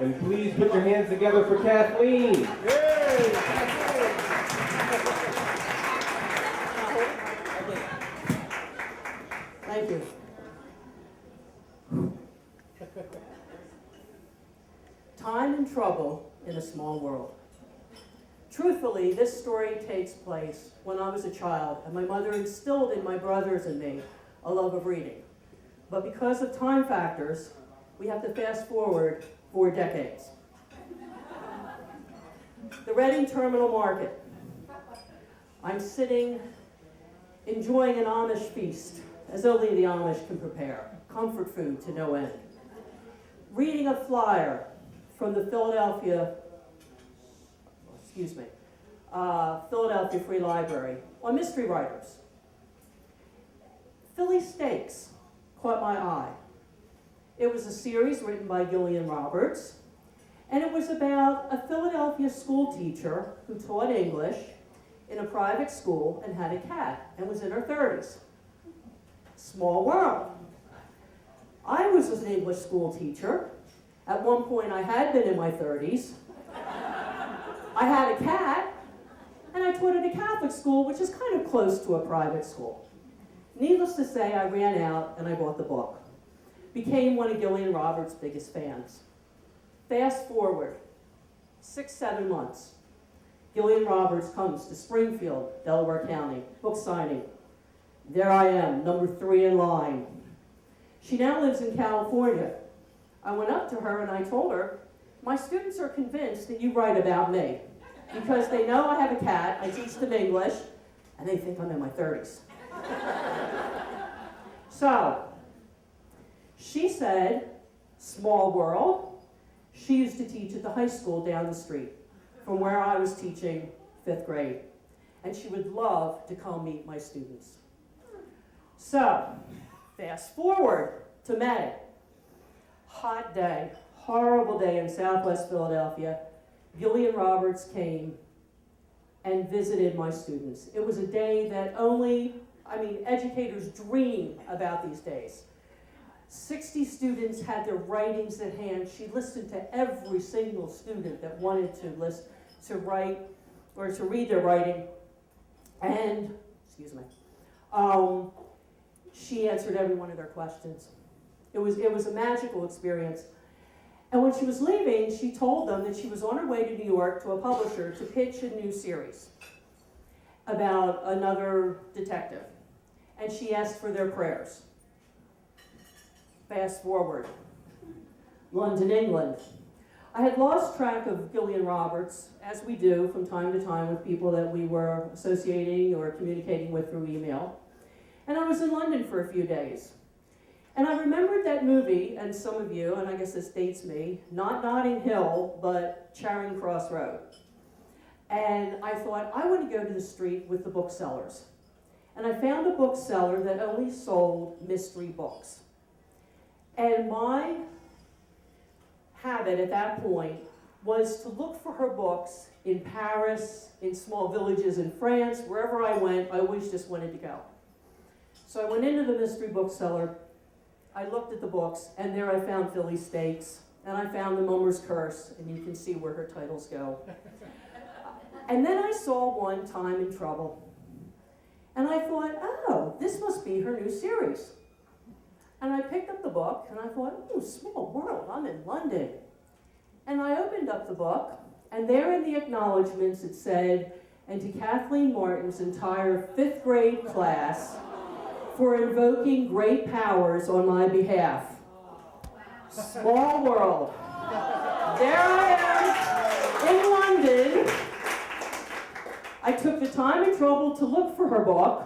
And please put your hands together for Kathleen. Yay! Thank you. Time and trouble in a small world. Truthfully, this story takes place when I was a child, and my mother instilled in my brothers and me a love of reading. But because of time factors, we have to fast forward 4 decades. The Reading Terminal Market. I'm sitting, enjoying an Amish feast, as only the Amish can prepare. Comfort food to no end. Reading a flyer from the Philadelphia Free Library on mystery writers. Philly Steaks caught my eye. It was a series written by Gillian Roberts, and it was about a Philadelphia school teacher who taught English in a private school and had a cat and was in her 30s. Small world. I was an English school teacher. At one point I had been in my 30s. I had a cat, and I taught at a Catholic school, which is kind of close to a private school. Needless to say, I ran out and I bought the book. Became one of Gillian Roberts' biggest fans. Fast forward 6-7 months. Gillian Roberts comes to Springfield, Delaware County, book signing. There I am, number 3 in line. She now lives in California. I went up to her and I told her, my students are convinced that you write about me because they know I have a cat, I teach them English, and they think I'm in my 30s. So, she said, small world. She used to teach at the high school down the street from where I was teaching 5th grade. And she would love to come meet my students. So, fast forward to May. Hot day, horrible day in Southwest Philadelphia. Gillian Roberts came and visited my students. It was a day that educators dream about these days. 60 students had their writings at hand. She listened to every single student that wanted to write or to read their writing. And, she answered every one of their questions. It was a magical experience. And when she was leaving, she told them that she was on her way to New York to a publisher to pitch a new series about another detective. And she asked for their prayers. Fast forward. London, England. I had lost track of Gillian Roberts, as we do from time to time with people that we were associating or communicating with through email. And I was in London for a few days. And I remembered that movie, and some of you, and I guess this dates me, not Notting Hill, but Charing Cross Road. And I thought, I want to go to the street with the booksellers. And I found a bookseller that only sold mystery books. And my habit at that point was to look for her books in Paris, in small villages in France, wherever I went, I always just wanted to go. So I went into the mystery bookseller, I looked at the books, and there I found Philly Steaks, and I found The Mummer's Curse, and you can see where her titles go. And then I saw one, Time and Trouble, and I thought, oh, this must be her new series. And I picked up the book, and I thought, oh, small world, I'm in London. And I opened up the book, and there in the acknowledgements it said, and to Kathleen Martin's entire 5th grade class, for invoking great powers on my behalf. Small world. There I am in London. I took the time and trouble to look for her book.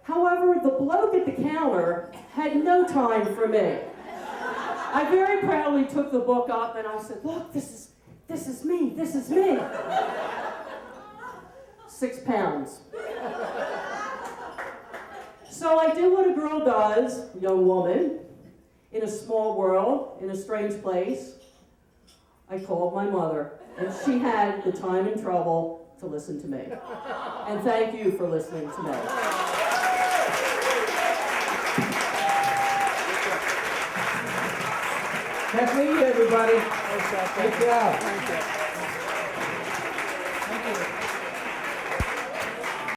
However, the bloke at the counter had no time for me. I very proudly took the book up and I said, look, this is me. 6 pounds. So I did what a girl does, young woman, in a small world, in a strange place. I called my mother, and she had the time and trouble to listen to me. And thank you for listening to me. Kathleen, everybody. Thanks, Seth. Good job. Thank you.